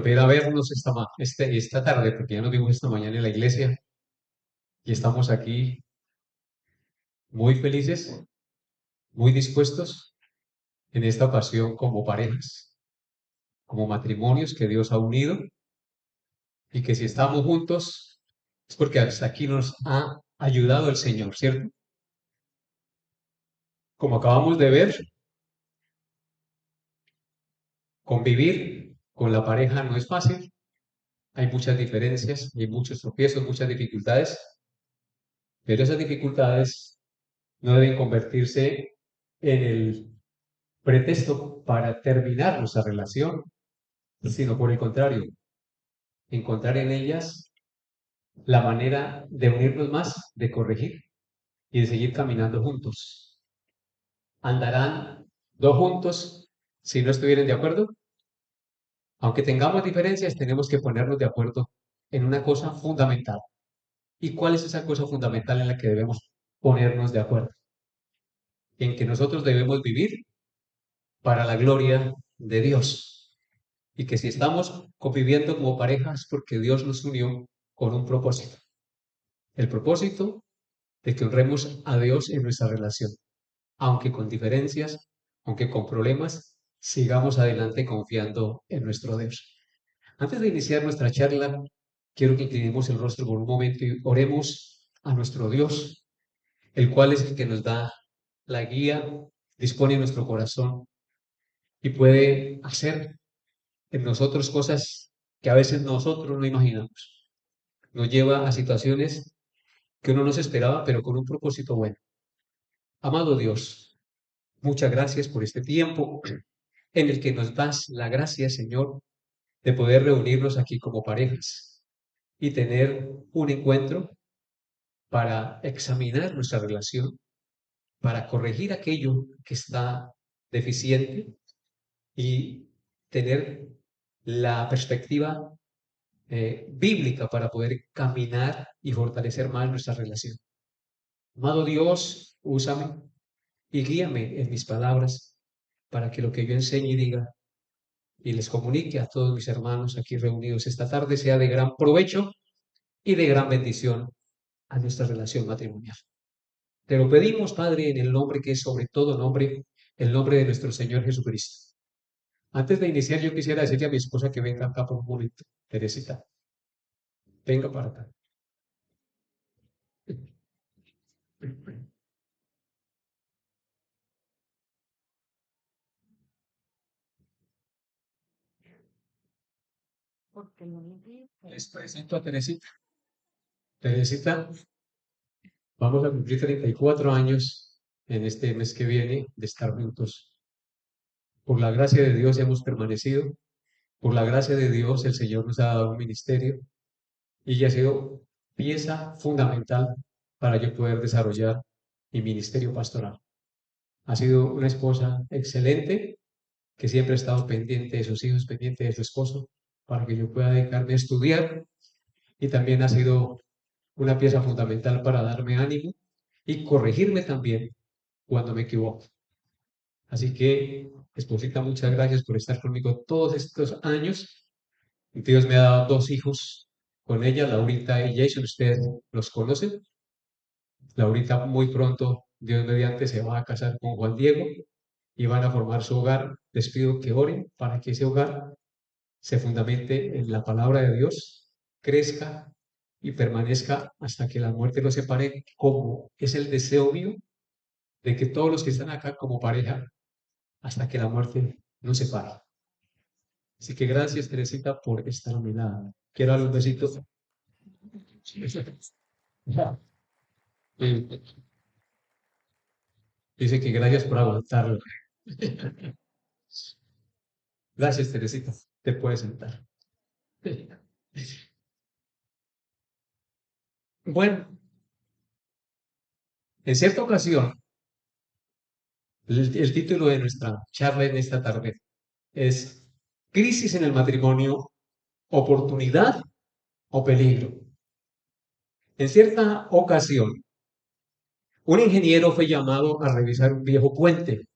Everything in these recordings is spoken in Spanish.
volver a vernos esta tarde, porque ya nos vimos esta mañana en la iglesia y estamos aquí muy felices, muy dispuestos en esta ocasión como parejas, como matrimonios que Dios ha unido y que si estamos juntos es porque hasta aquí nos ha ayudado el Señor, ¿cierto? Como acabamos de ver, convivir con la pareja no es fácil, hay muchas diferencias, hay muchos tropiezos, muchas dificultades, pero esas dificultades no deben convertirse en el pretexto para terminar nuestra relación, sino por el contrario, encontrar en ellas la manera de unirnos más, de corregir y de seguir caminando juntos. ¿Andarán dos juntos si no estuvieran de acuerdo? Aunque tengamos diferencias, tenemos que ponernos de acuerdo en una cosa fundamental. ¿Y cuál es esa cosa fundamental en la que debemos ponernos de acuerdo? En que nosotros debemos vivir para la gloria de Dios. Y que si estamos conviviendo como pareja es porque Dios nos unió con un propósito. El propósito de que honremos a Dios en nuestra relación. Aunque con diferencias, aunque con problemas, sigamos adelante confiando en nuestro Dios. Antes de iniciar nuestra charla, quiero que inclinemos el rostro por un momento y oremos a nuestro Dios, el cual es el que nos da la guía, dispone nuestro corazón y puede hacer en nosotros cosas que a veces nosotros no imaginamos. Nos lleva a situaciones que uno no se esperaba, pero con un propósito bueno. Amado Dios, muchas gracias por este tiempo en el que nos das la gracia, Señor, de poder reunirnos aquí como parejas y tener un encuentro para examinar nuestra relación, para corregir aquello que está deficiente y tener la perspectiva bíblica para poder caminar y fortalecer más nuestra relación. Amado Dios, úsame y guíame en mis palabras para que lo que yo enseñe y diga y les comunique a todos mis hermanos aquí reunidos esta tarde sea de gran provecho y de gran bendición a nuestra relación matrimonial. Te lo pedimos, Padre, en el nombre que es sobre todo nombre, el nombre de nuestro Señor Jesucristo. Antes de iniciar, yo quisiera decirle a mi esposa que venga acá por un momento. Teresita, venga para acá. Les presento a Teresita. Teresita, vamos a cumplir 34 años en este mes que viene de estar juntos. Por la gracia de Dios hemos permanecido. Por la gracia de Dios el Señor nos ha dado un ministerio y ella ha sido pieza fundamental para yo poder desarrollar mi ministerio pastoral. Ha sido una esposa excelente que siempre ha estado pendiente de sus hijos, pendiente de su esposo, para que yo pueda dedicarme a estudiar y también ha sido una pieza fundamental para darme ánimo y corregirme también cuando me equivoco. Así que, esposita, muchas gracias por estar conmigo todos estos años. Dios me ha dado dos hijos con ella, Laurita y Jason, ustedes los conocen. Laurita muy pronto, Dios mediante, se va a casar con Juan Diego y van a formar su hogar. Les pido que oren para que ese hogar se fundamente en la palabra de Dios, crezca y permanezca hasta que la muerte los separe, como es el deseo mío de que todos los que están acá como pareja, hasta que la muerte nos separe. Así que gracias, Teresita, por estar a mi lado. Quiero dar un besito. Dice que gracias por aguantarlo. Gracias, Teresita. Te puedes sentar. Bueno, en cierta ocasión, el título de nuestra charla en esta tarde es Crisis en el matrimonio, oportunidad o peligro. En cierta ocasión, un ingeniero fue llamado a revisar un viejo puente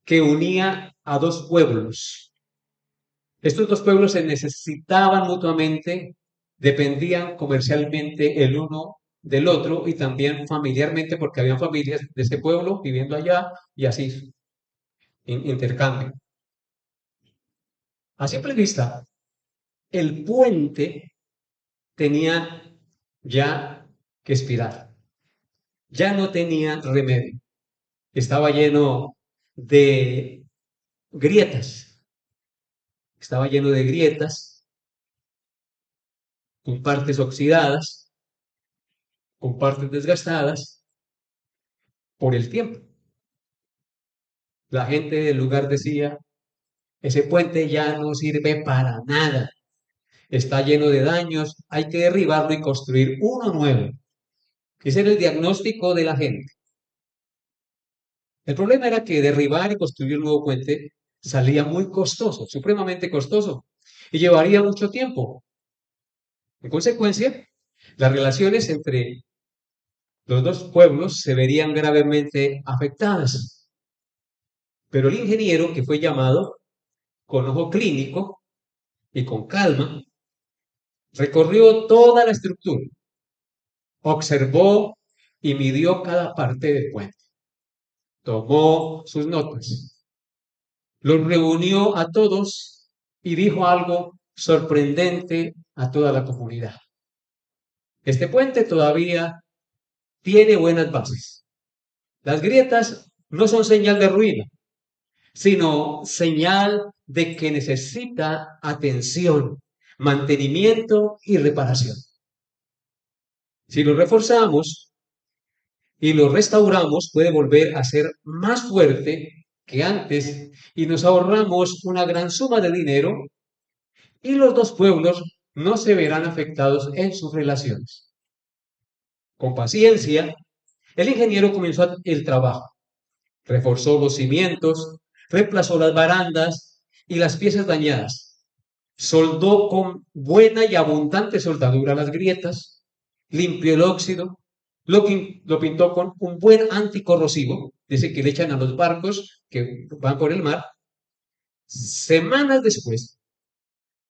que unía a dos pueblos. Estos dos pueblos se necesitaban mutuamente, dependían comercialmente el uno del otro y también familiarmente porque habían familias de ese pueblo viviendo allá y así intercambio. A simple vista, el puente tenía ya que expirar, ya no tenía remedio, estaba lleno de grietas, estaba lleno de grietas, con partes oxidadas, con partes desgastadas por el tiempo. La gente del lugar decía, ese puente ya no sirve para nada, está lleno de daños, hay que derribarlo y construir uno nuevo. Ese era el diagnóstico de la gente. El problema era que derribar y construir un nuevo puente salía muy costoso, supremamente costoso, y llevaría mucho tiempo. En consecuencia, las relaciones entre los dos pueblos se verían gravemente afectadas. Pero el ingeniero que fue llamado con ojo clínico y con calma, recorrió toda la estructura, observó y midió cada parte del puente, tomó sus notas, los reunió a todos y dijo algo sorprendente a toda la comunidad. Este puente todavía tiene buenas bases. Las grietas no son señal de ruina, sino señal de que necesita atención, mantenimiento y reparación. Si lo reforzamos y lo restauramos, puede volver a ser más fuerte que antes y nos ahorramos una gran suma de dinero y los dos pueblos no se verán afectados en sus relaciones. Con paciencia, el ingeniero comenzó el trabajo, reforzó los cimientos, reemplazó las barandas y las piezas dañadas, soldó con buena y abundante soldadura las grietas, limpió el óxido, lo pintó con un buen anticorrosivo, dice que le echan a los barcos que van por el mar. Semanas después,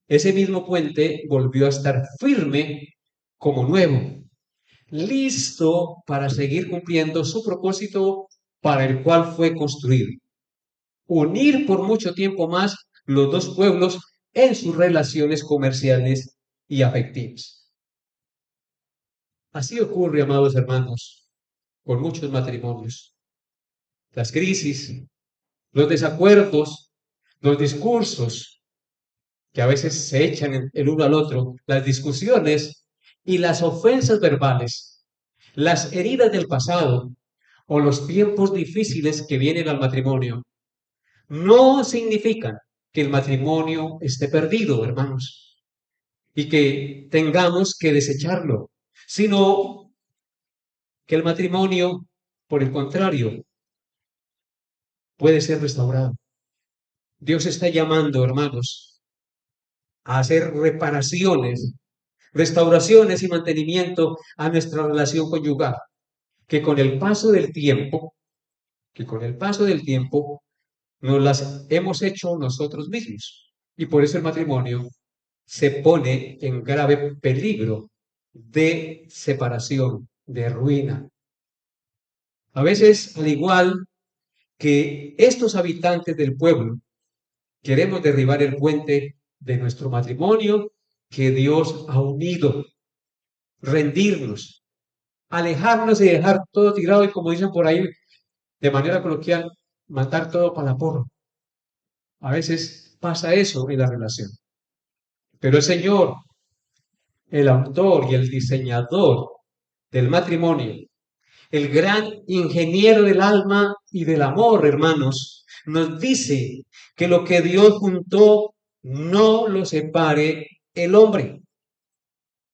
ese mismo puente volvió a estar firme como nuevo, listo para seguir cumpliendo su propósito para el cual fue construido. Unir por mucho tiempo más los dos pueblos en sus relaciones comerciales y afectivas. Así ocurre, amados hermanos, con muchos matrimonios. Las crisis, los desacuerdos, los discursos que a veces se echan el uno al otro, las discusiones y las ofensas verbales, las heridas del pasado o los tiempos difíciles que vienen al matrimonio, no significan que el matrimonio esté perdido, hermanos, y que tengamos que desecharlo, sino que el matrimonio, por el contrario, puede ser restaurado. Dios está llamando, hermanos, a hacer reparaciones, restauraciones y mantenimiento a nuestra relación conyugal, que con el paso del tiempo, que con el paso del tiempo nos las hemos hecho nosotros mismos. Y por eso el matrimonio se pone en grave peligro de separación, de ruina. A veces, al igual que estos habitantes del pueblo, queremos derribar el puente de nuestro matrimonio que Dios ha unido, rendirnos, alejarnos y dejar todo tirado y como dicen por ahí de manera coloquial, mandar todo para la porra. A veces pasa eso en la relación. Pero el Señor, el autor y el diseñador del matrimonio, el gran ingeniero del alma y del amor, hermanos, nos dice que lo que Dios juntó no lo separe el hombre.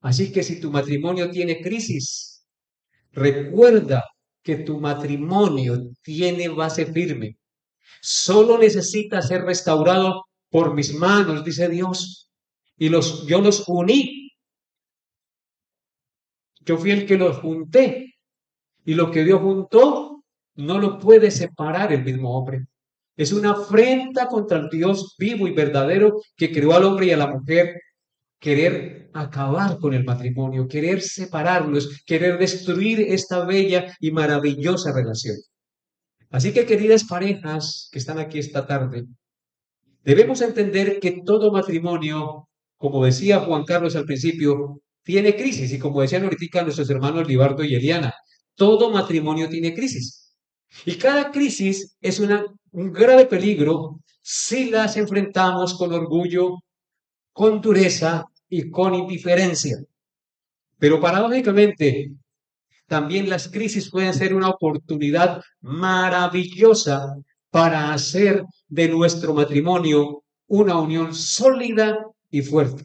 Así que si tu matrimonio tiene crisis, recuerda que tu matrimonio tiene base firme. Solo necesita ser restaurado por mis manos, dice Dios. Y yo los uní. Yo fui el que los junté. Y lo que Dios juntó no lo puede separar el mismo hombre. Es una afrenta contra el Dios vivo y verdadero que creó al hombre y a la mujer, querer acabar con el matrimonio, querer separarlos, querer destruir esta bella y maravillosa relación. Así que, queridas parejas que están aquí esta tarde, debemos entender que todo matrimonio, como decía Juan Carlos al principio, tiene crisis. Y como decían ahorita nuestros hermanos Libardo y Eliana, todo matrimonio tiene crisis. Y cada crisis es un grave peligro si las enfrentamos con orgullo, con dureza y con indiferencia. Pero paradójicamente, también las crisis pueden ser una oportunidad maravillosa para hacer de nuestro matrimonio una unión sólida y fuerte.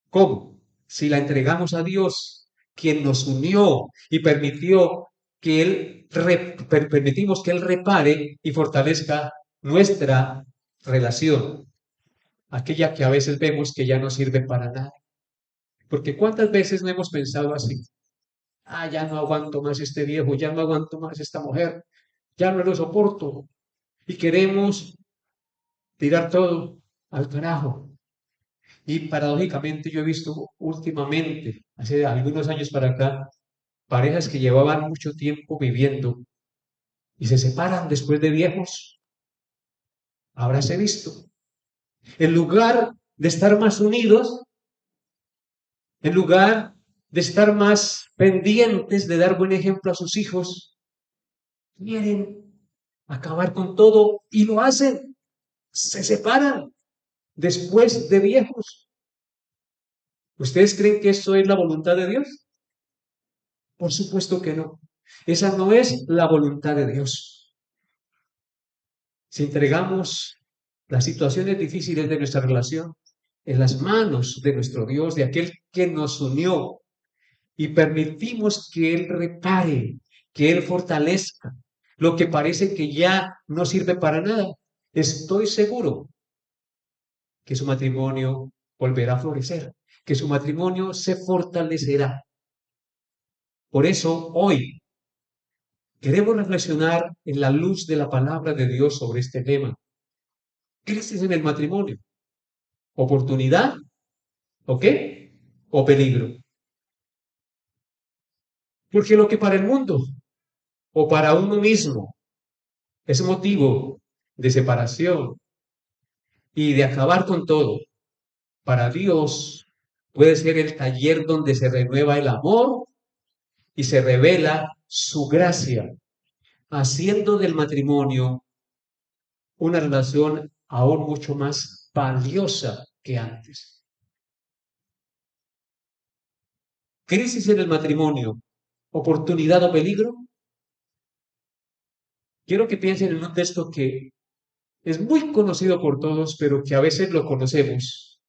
¿Cómo? Si la entregamos a Dios, quien nos unió y permitió que permitimos que Él repare y fortalezca nuestra relación, aquella que a veces vemos que ya no sirve para nada. Porque ¿cuántas veces no hemos pensado así? Ah, ya no aguanto más este viejo, ya no aguanto más esta mujer, ya no lo soporto. Y queremos tirar todo al carajo. Y paradójicamente yo he visto últimamente, hace algunos años para acá, parejas que llevaban mucho tiempo viviendo y se separan después de viejos. Habráse visto. En lugar de estar más unidos, en lugar de estar más pendientes de dar buen ejemplo a sus hijos, quieren acabar con todo y lo hacen. Se separan después de viejos. ¿Ustedes creen que esto es la voluntad de Dios? Por supuesto que no. Esa no es la voluntad de Dios. Si entregamos las situaciones difíciles de nuestra relación en las manos de nuestro Dios, de aquel que nos unió, y permitimos que Él repare, que Él fortalezca lo que parece que ya no sirve para nada, estoy seguro que su matrimonio volverá a florecer, que su matrimonio se fortalecerá. Por eso hoy queremos reflexionar en la luz de la palabra de Dios sobre este tema. ¿Crisis en el matrimonio? ¿Oportunidad? ¿O qué? ¿O peligro? Porque lo que para el mundo o para uno mismo es motivo de separación y de acabar con todo, para Dios puede ser el taller donde se renueva el amor y se revela su gracia, haciendo del matrimonio una relación aún mucho más valiosa que antes. Crisis en el matrimonio, oportunidad o peligro. Quiero que piensen en un texto que es muy conocido por todos, pero que a veces lo conocemos,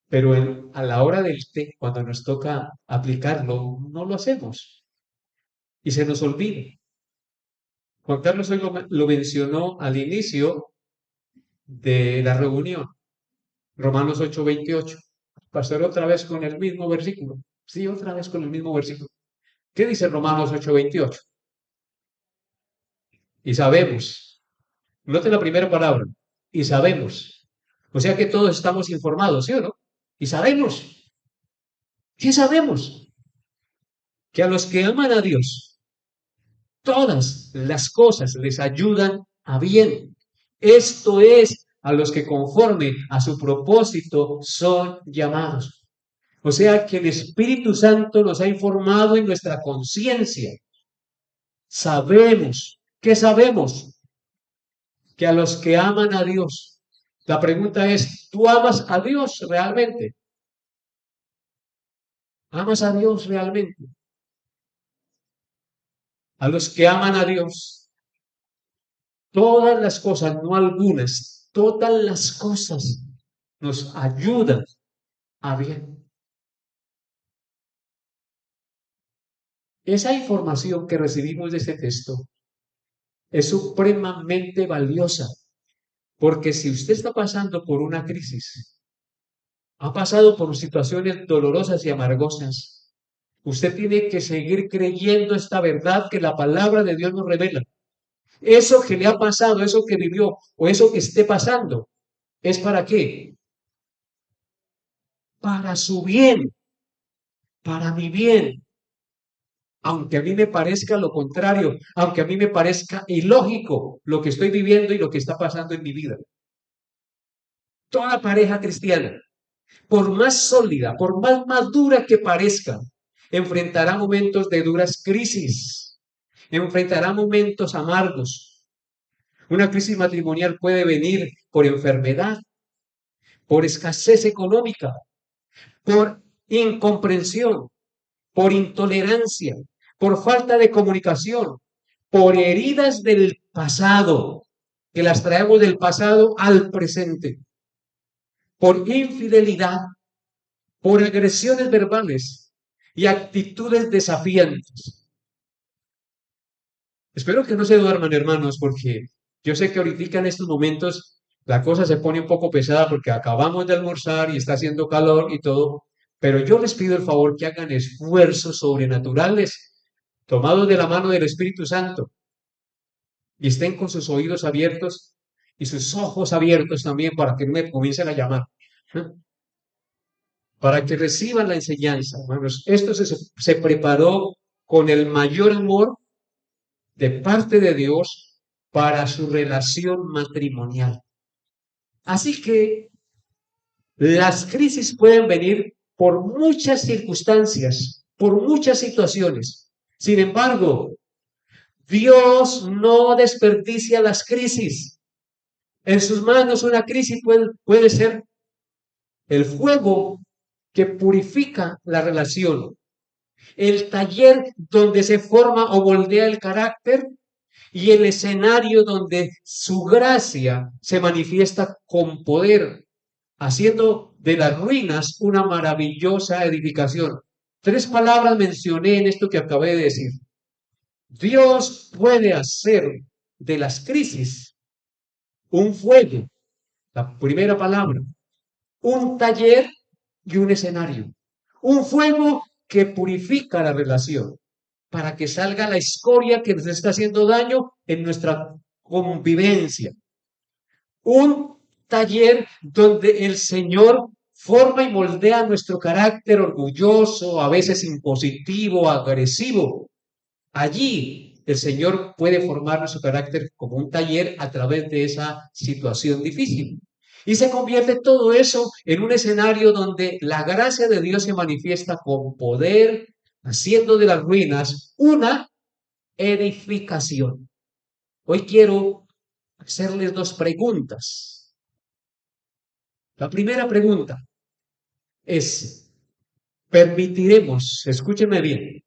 pero a la hora del té, cuando nos toca aplicarlo, no lo hacemos y se nos olvida. Juan Carlos hoy lo mencionó al inicio de la reunión, Romanos 8:28. Pastor, otra vez con el mismo versículo. Sí, otra vez con el mismo versículo. ¿Qué dice Romanos 8:28? Y sabemos. Note la primera palabra. Y sabemos. O sea que todos estamos informados, ¿sí o no? Y sabemos. ¿Qué sabemos? Que a los que aman a Dios, todas las cosas les ayudan a bien. Esto es a los que conforme a su propósito son llamados. O sea que el Espíritu Santo nos ha informado en nuestra conciencia. Sabemos, ¿qué sabemos? Que a los que aman a Dios. La pregunta es, ¿tú amas a Dios realmente? ¿Amas a Dios realmente? A los que aman a Dios, todas las cosas, no algunas, todas las cosas nos ayudan a bien. Esa información que recibimos de este texto es supremamente valiosa, porque si usted está pasando por una crisis, ha pasado por situaciones dolorosas y amargosas, usted tiene que seguir creyendo esta verdad que la palabra de Dios nos revela. Eso que le ha pasado, eso que vivió o eso que esté pasando, ¿es para qué? Para su bien, para mi bien. Aunque a mí me parezca lo contrario, aunque a mí me parezca ilógico lo que estoy viviendo y lo que está pasando en mi vida. Toda pareja cristiana, por más sólida, por más madura que parezca, enfrentará momentos de duras crisis, enfrentará momentos amargos. Una crisis matrimonial puede venir por enfermedad, por escasez económica, por incomprensión, por intolerancia, por falta de comunicación, por heridas del pasado, que las traemos del pasado al presente, por infidelidad, por agresiones verbales y actitudes desafiantes. Espero que no se duerman, hermanos, porque yo sé que ahorita en estos momentos la cosa se pone un poco pesada porque acabamos de almorzar y está haciendo calor y todo, pero yo les pido el favor que hagan esfuerzos sobrenaturales tomados de la mano del Espíritu Santo y estén con sus oídos abiertos y sus ojos abiertos también para que no me comiencen a llamar, ¿eh? Para que reciban la enseñanza, hermanos. Esto se preparó con el mayor amor de parte de Dios para su relación matrimonial. Así que las crisis pueden venir por muchas circunstancias, por muchas situaciones. Sin embargo, Dios no desperdicia las crisis. En sus manos una crisis puede ser el fuego que purifica la relación, el taller donde se forma o moldea el carácter y el escenario donde su gracia se manifiesta con poder, haciendo de las ruinas una maravillosa edificación. Tres palabras mencioné en esto que acabé de decir. Dios puede hacer de las crisis un fuego, la primera palabra, un taller y un escenario. Un fuego que purifica la relación para que salga la escoria que nos está haciendo daño en nuestra convivencia. Un taller donde el Señor forma y moldea nuestro carácter orgulloso, a veces impositivo, agresivo. Allí el Señor puede formar nuestro carácter como un taller a través de esa situación difícil. Y se convierte todo eso en un escenario donde la gracia de Dios se manifiesta con poder, haciendo de las ruinas una edificación. Hoy quiero hacerles dos preguntas. La primera pregunta es, escúchenme bien,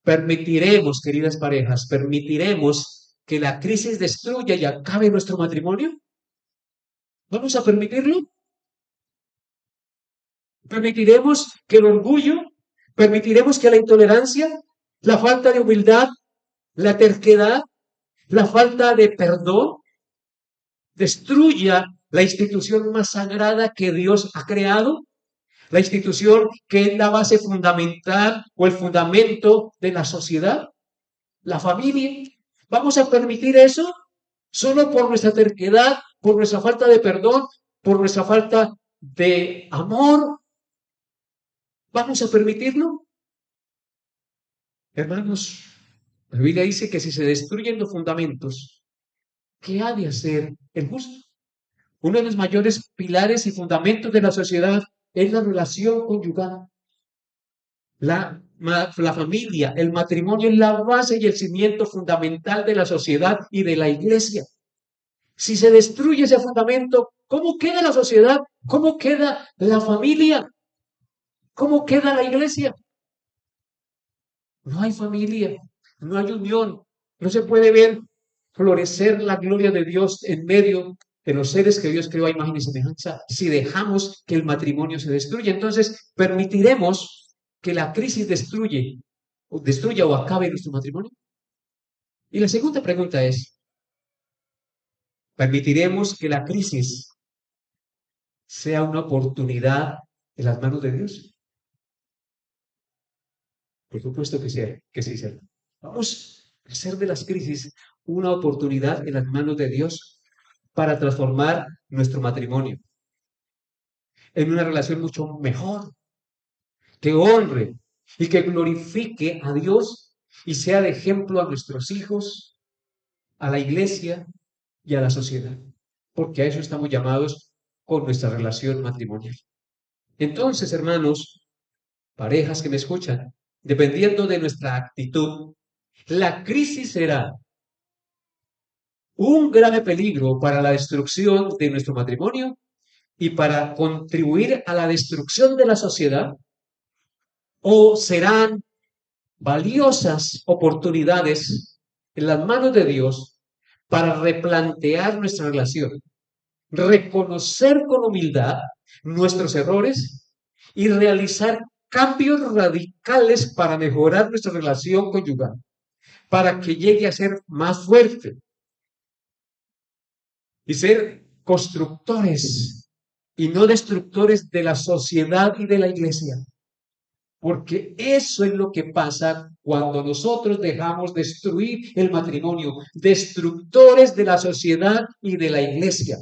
permitiremos, queridas parejas, permitiremos que la crisis destruya y acabe nuestro matrimonio? ¿Vamos a permitirlo? ¿Permitiremos que el orgullo, permitiremos que la intolerancia, la falta de humildad, la terquedad, la falta de perdón destruya la institución más sagrada que Dios ha creado? La institución que es la base fundamental o el fundamento de la sociedad, la familia. ¿Vamos a permitir eso solo por nuestra terquedad, por nuestra falta de perdón, por nuestra falta de amor? ¿Vamos a permitirlo? Hermanos, la Biblia dice que si se destruyen los fundamentos, ¿qué ha de hacer el justo? Uno de los mayores pilares y fundamentos de la sociedad es la relación conyugal. La familia, el matrimonio es la base y el cimiento fundamental de la sociedad y de la iglesia. Si se destruye ese fundamento, ¿cómo queda la sociedad? ¿Cómo queda la familia? ¿Cómo queda la iglesia? No hay familia, no hay unión, no se puede ver florecer la gloria de Dios en medio de los seres que Dios creó a imagen y semejanza si dejamos que el matrimonio se destruya. Entonces, permitiremos que la crisis destruya o acabe nuestro matrimonio. Y la segunda pregunta es, ¿permitiremos que la crisis sea una oportunidad en las manos de Dios? Por supuesto que sí, ¿cierto? Vamos a hacer de las crisis una oportunidad en las manos de Dios para transformar nuestro matrimonio en una relación mucho mejor, que honre y que glorifique a Dios y sea de ejemplo a nuestros hijos, a la iglesia y a la sociedad, porque a eso estamos llamados con nuestra relación matrimonial. Entonces, hermanos, parejas que me escuchan, dependiendo de nuestra actitud, la crisis será un grave peligro para la destrucción de nuestro matrimonio y para contribuir a la destrucción de la sociedad, o serán valiosas oportunidades en las manos de Dios para replantear nuestra relación, reconocer con humildad nuestros errores y realizar cambios radicales para mejorar nuestra relación conyugal, para que llegue a ser más fuerte y ser constructores y no destructores de la sociedad y de la iglesia. Porque eso es lo que pasa cuando nosotros dejamos destruir el matrimonio, destructores de la sociedad y de la iglesia.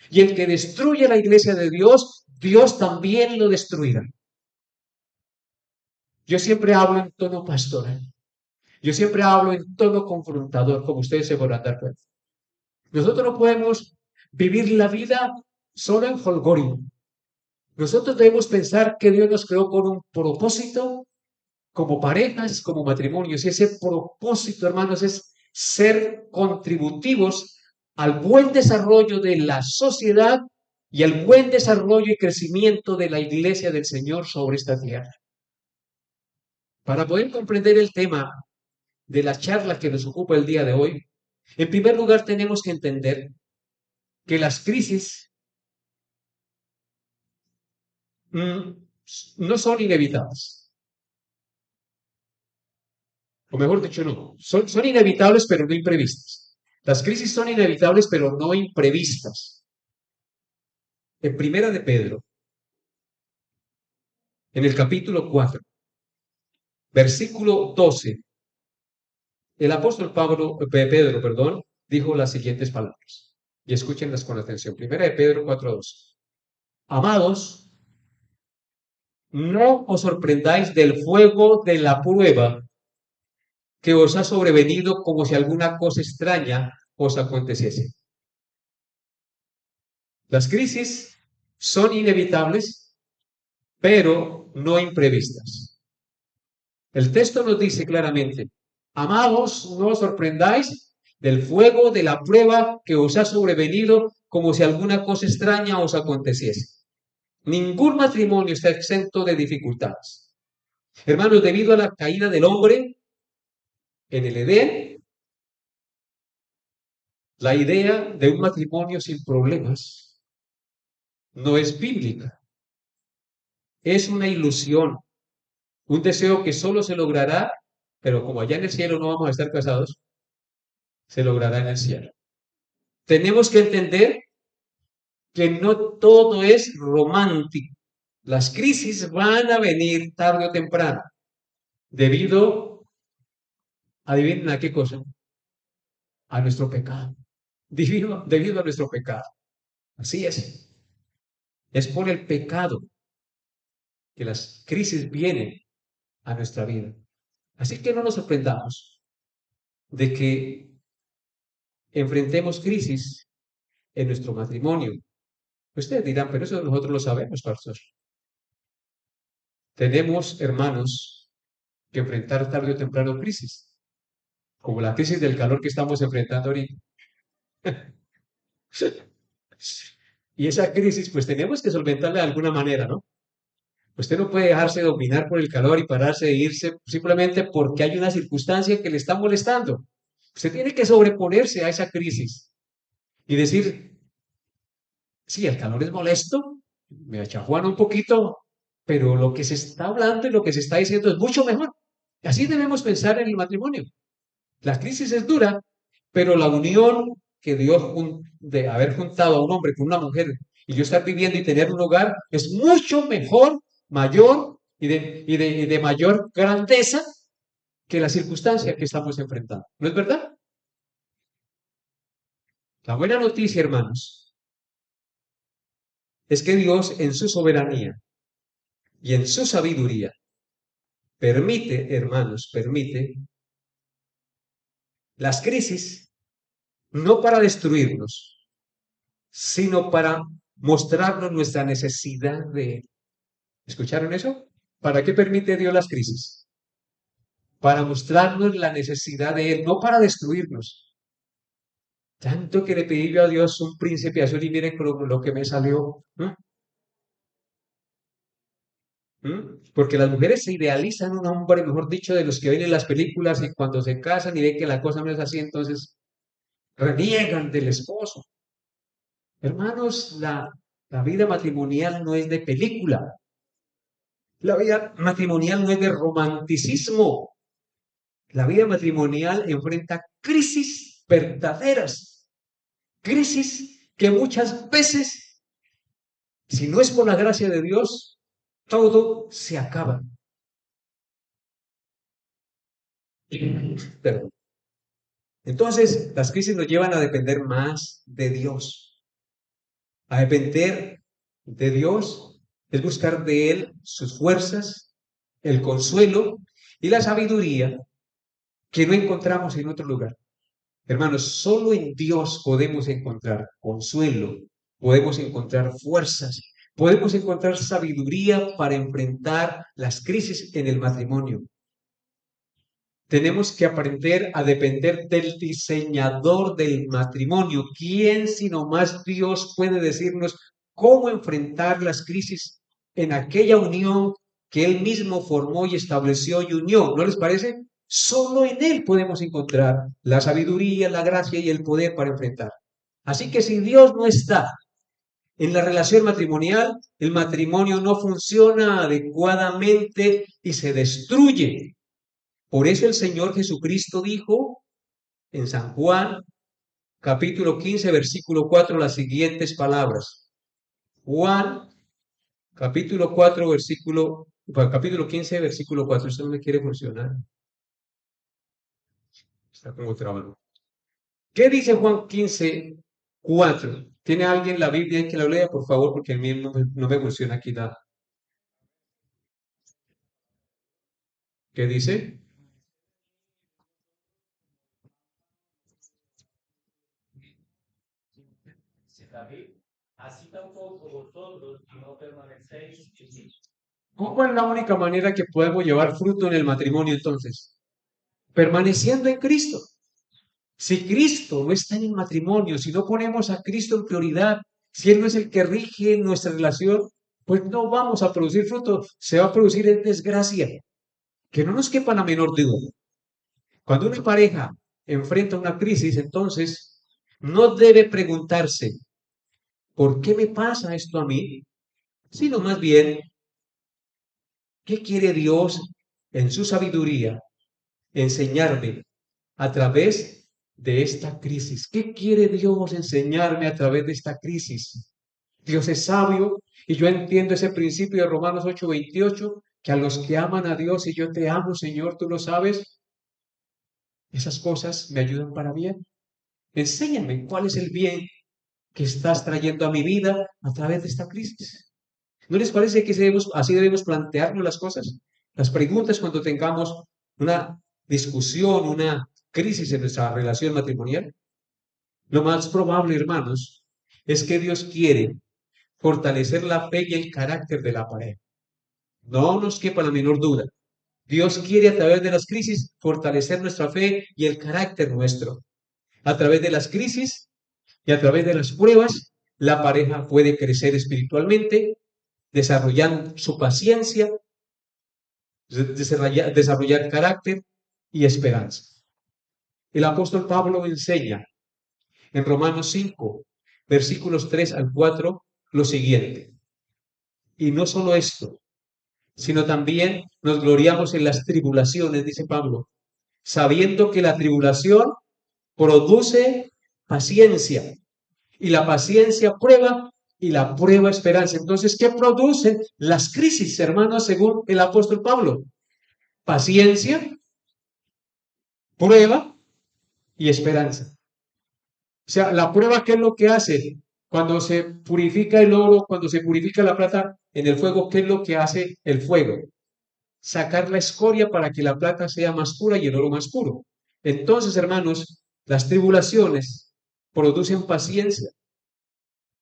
Y el que destruye la iglesia de Dios, Dios también lo destruirá. Yo siempre hablo en tono pastoral. Yo siempre hablo en tono confrontador, como ustedes se podrán dar cuenta. Nosotros no podemos vivir la vida solo en jolgorio. Nosotros debemos pensar que Dios nos creó con un propósito como parejas, como matrimonios. Y ese propósito, hermanos, es ser contributivos al buen desarrollo de la sociedad y al buen desarrollo y crecimiento de la iglesia del Señor sobre esta tierra. Para poder comprender el tema de la charla que nos ocupa el día de hoy, en primer lugar tenemos que entender que las crisis no son inevitables. O mejor dicho, no. Son inevitables, pero no imprevistas. Las crisis son inevitables, pero no imprevistas. En Primera de Pedro, en el capítulo 4, versículo 12, el apóstol Pedro, dijo las siguientes palabras. Y escúchenlas con atención. Primera de Pedro 4:12. Amados, no os sorprendáis del fuego de la prueba que os ha sobrevenido como si alguna cosa extraña os aconteciese. Las crisis son inevitables, pero no imprevistas. El texto nos dice claramente, amados, no os sorprendáis del fuego de la prueba que os ha sobrevenido como si alguna cosa extraña os aconteciese. Ningún matrimonio está exento de dificultades. Hermanos, debido a la caída del hombre en el Edén, la idea de un matrimonio sin problemas no es bíblica. Es una ilusión, un deseo que solo se logrará, pero como allá en el cielo no vamos a estar casados, se logrará en el cielo. Tenemos que entender que no todo es romántico. Las crisis van a venir tarde o temprano, debido, adivinen a qué cosa, a nuestro pecado, debido a nuestro pecado. Así es. Es por el pecado que las crisis vienen a nuestra vida. Así que no nos sorprendamos de que enfrentemos crisis en nuestro matrimonio. Ustedes dirán, pero eso nosotros lo sabemos, pastor. Tenemos, hermanos, que enfrentar tarde o temprano crisis, como la crisis del calor que estamos enfrentando ahorita. Y esa crisis, pues tenemos que solventarla de alguna manera, ¿no? Usted no puede dejarse dominar por el calor y pararse e irse simplemente porque hay una circunstancia que le está molestando. Usted tiene que sobreponerse a esa crisis y decir, sí, el calor es molesto, me achajuana un poquito, pero lo que se está hablando y lo que se está diciendo es mucho mejor. Así debemos pensar en el matrimonio. La crisis es dura, pero la unión que Dios de haber juntado a un hombre con una mujer y yo estar viviendo y tener un hogar es mucho mejor, mayor y de mayor grandeza que la circunstancia que estamos enfrentando. ¿No es verdad? La buena noticia, hermanos, es que Dios en su soberanía y en su sabiduría permite, hermanos, permite las crisis no para destruirnos, sino para mostrarnos nuestra necesidad de Él. ¿Escucharon eso? ¿Para qué permite Dios las crisis? Para mostrarnos la necesidad de Él, no para destruirnos. Tanto que le pedí yo a Dios un príncipe azul y miren lo que me salió. Porque las mujeres se idealizan un hombre, mejor dicho, de los que ven en las películas y cuando se casan y ven que la cosa no es así, entonces reniegan del esposo. Hermanos, la vida matrimonial no es de película. La vida matrimonial no es de romanticismo. La vida matrimonial enfrenta crisis verdaderas, crisis que muchas veces, si no es por la gracia de Dios, todo se acaba. Perdón. Entonces, las crisis nos llevan a depender más de Dios. A depender de Dios es buscar de Él sus fuerzas, el consuelo y la sabiduría que no encontramos en otro lugar. Hermanos, solo en Dios podemos encontrar consuelo, podemos encontrar fuerzas, podemos encontrar sabiduría para enfrentar las crisis en el matrimonio. Tenemos que aprender a depender del diseñador del matrimonio. ¿Quién sino más Dios puede decirnos cómo enfrentar las crisis en aquella unión que Él mismo formó y estableció y unió? ¿No les parece? Solo en Él podemos encontrar la sabiduría, la gracia y el poder para enfrentar. Así que si Dios no está en la relación matrimonial, el matrimonio no funciona adecuadamente y se destruye. Por eso el Señor Jesucristo dijo en San Juan, capítulo 15, versículo 4, las siguientes palabras. Juan, capítulo 15, versículo 4. Esto no me quiere funcionar. Está como trabado. ¿Qué dice Juan 15, 4? ¿Tiene alguien la Biblia que la lea, por favor? Porque a mí no me funciona aquí nada. ¿Qué dice? Así tampoco vosotros no permanecéis en mí. ¿Cómo es la única manera que podemos llevar fruto en el matrimonio entonces? Permaneciendo en Cristo. Si Cristo no está en el matrimonio, si no ponemos a Cristo en prioridad, si Él no es el que rige nuestra relación, pues no vamos a producir fruto, se va a producir en desgracia. Que no nos quepa la menor duda. Cuando una pareja enfrenta una crisis, entonces no debe preguntarse, ¿por qué me pasa esto a mí? Sino más bien, ¿qué quiere Dios en su sabiduría enseñarme a través de esta crisis? ¿Qué quiere Dios enseñarme a través de esta crisis? Dios es sabio y yo entiendo ese principio de Romanos 8:28, que a los que aman a Dios y yo te amo, Señor, tú lo sabes, esas cosas me ayudan para bien. Enséñame cuál es el bien que estás trayendo a mi vida a través de esta crisis. ¿No les parece que así debemos plantearnos las cosas? Las preguntas cuando tengamos una discusión, una crisis en nuestra relación matrimonial. Lo más probable, hermanos, es que Dios quiere fortalecer la fe y el carácter de la pareja. No nos quepa la menor duda. Dios quiere a través de las crisis fortalecer nuestra fe y el carácter nuestro. A través de las crisis y a través de las pruebas, la pareja puede crecer espiritualmente, desarrollando su paciencia, desarrollar carácter y esperanza. El apóstol Pablo enseña en Romanos 5, versículos 3 al 4, lo siguiente. Y no solo esto, sino también nos gloriamos en las tribulaciones, dice Pablo, sabiendo que la tribulación produce paciencia y la paciencia prueba y la prueba esperanza. Entonces, ¿qué producen las crisis, hermanos, según el apóstol Pablo? Paciencia, prueba y esperanza. O sea, la prueba, ¿qué es lo que hace? Cuando se purifica el oro, cuando se purifica la plata en el fuego, ¿qué es lo que hace el fuego? Sacar la escoria para que la plata sea más pura y el oro más puro. Entonces, hermanos, las tribulaciones producen paciencia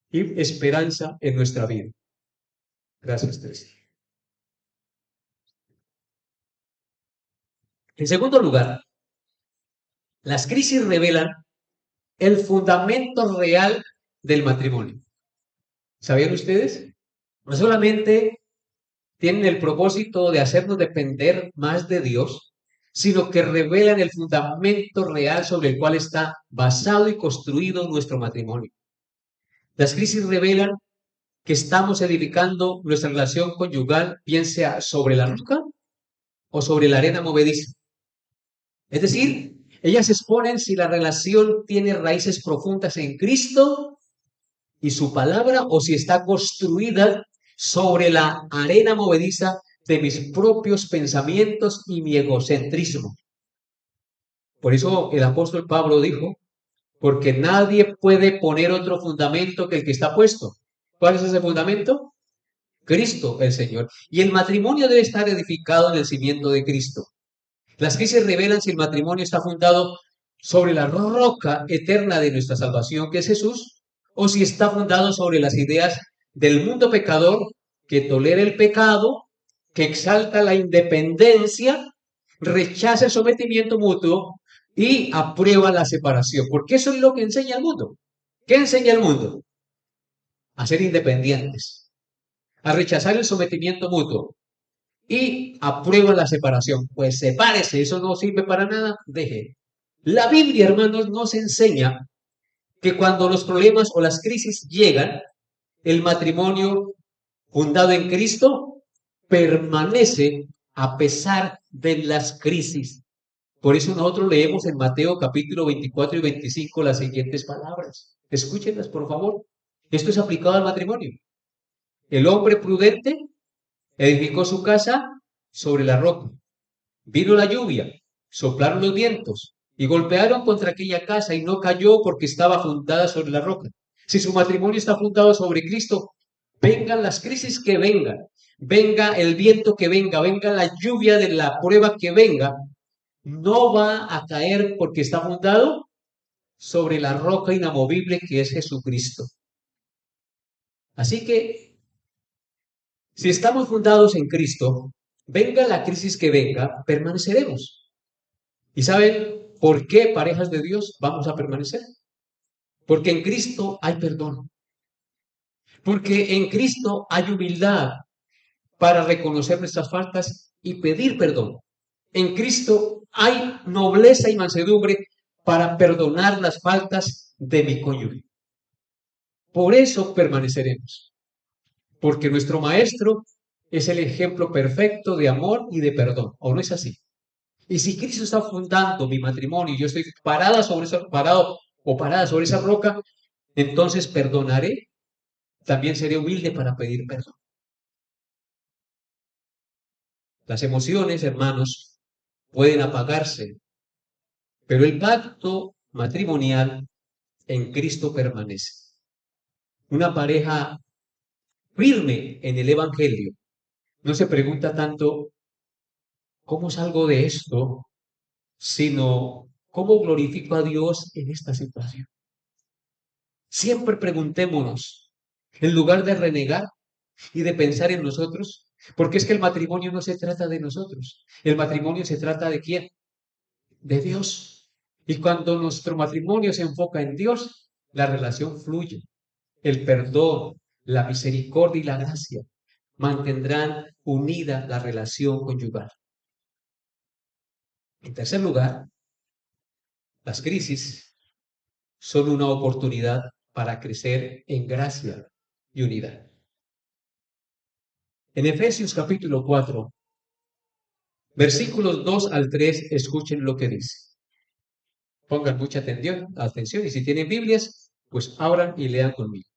y esperanza en nuestra vida. Gracias, Teresa. En segundo lugar, las crisis revelan el fundamento real del matrimonio. ¿Sabían ustedes? No solamente tienen el propósito de hacernos depender más de Dios, sino que revelan el fundamento real sobre el cual está basado y construido nuestro matrimonio. Las crisis revelan que estamos edificando nuestra relación conyugal, bien sea sobre la roca o sobre la arena movediza. Es decir, ellas exponen si la relación tiene raíces profundas en Cristo y su palabra o si está construida sobre la arena movediza de mis propios pensamientos y mi egocentrismo. Por eso el apóstol Pablo dijo, porque nadie puede poner otro fundamento que el que está puesto. ¿Cuál es ese fundamento? Cristo el Señor. Y el matrimonio debe estar edificado en el cimiento de Cristo. Las crisis revelan si el matrimonio está fundado sobre la roca eterna de nuestra salvación, que es Jesús, o si está fundado sobre las ideas del mundo pecador que tolera el pecado, que exalta la independencia, rechaza el sometimiento mutuo y aprueba la separación. Porque eso es lo que enseña el mundo. ¿Qué enseña el mundo? A ser independientes, a rechazar el sometimiento mutuo y aprueba la separación. Pues sepárese, eso no sirve para nada, deje. La Biblia, hermanos, nos enseña que cuando los problemas o las crisis llegan, el matrimonio fundado en Cristo permanece a pesar de las crisis. Por eso nosotros leemos en Mateo capítulo 24 y 25 las siguientes palabras. Escúchenlas, por favor. Esto es aplicado al matrimonio. El hombre prudente edificó su casa sobre la roca. Vino la lluvia, soplaron los vientos y golpearon contra aquella casa y no cayó porque estaba fundada sobre la roca. Si su matrimonio está fundado sobre Cristo, vengan las crisis que vengan, venga el viento que venga, venga la lluvia de la prueba que venga, no va a caer porque está fundado sobre la roca inamovible que es Jesucristo. Así que, si estamos fundados en Cristo, venga la crisis que venga, permaneceremos. ¿Y saben por qué, parejas de Dios, vamos a permanecer? Porque en Cristo hay perdón. Porque en Cristo hay humildad para reconocer nuestras faltas y pedir perdón. En Cristo hay nobleza y mansedumbre para perdonar las faltas de mi cónyuge. Por eso permaneceremos. Porque nuestro Maestro es el ejemplo perfecto de amor y de perdón. ¿O no es así? Y si Cristo está fundando mi matrimonio y yo estoy parado o parada sobre esa roca, entonces perdonaré, también seré humilde para pedir perdón. Las emociones, hermanos, pueden apagarse, pero el pacto matrimonial en Cristo permanece. Una pareja firme en el Evangelio no se pregunta tanto cómo salgo de esto, sino cómo glorifico a Dios en esta situación. Siempre preguntémonos, en lugar de renegar y de pensar en nosotros, porque es que el matrimonio no se trata de nosotros, el matrimonio se trata de quién, de Dios. Y cuando nuestro matrimonio se enfoca en Dios, la relación fluye, el perdón, la misericordia y la gracia mantendrán unida la relación conyugal. En tercer lugar, las crisis son una oportunidad para crecer en gracia y unidad. En Efesios capítulo 4, versículos 2 al 3, escuchen lo que dice. Pongan mucha atención y si tienen Biblias, pues abran y lean conmigo.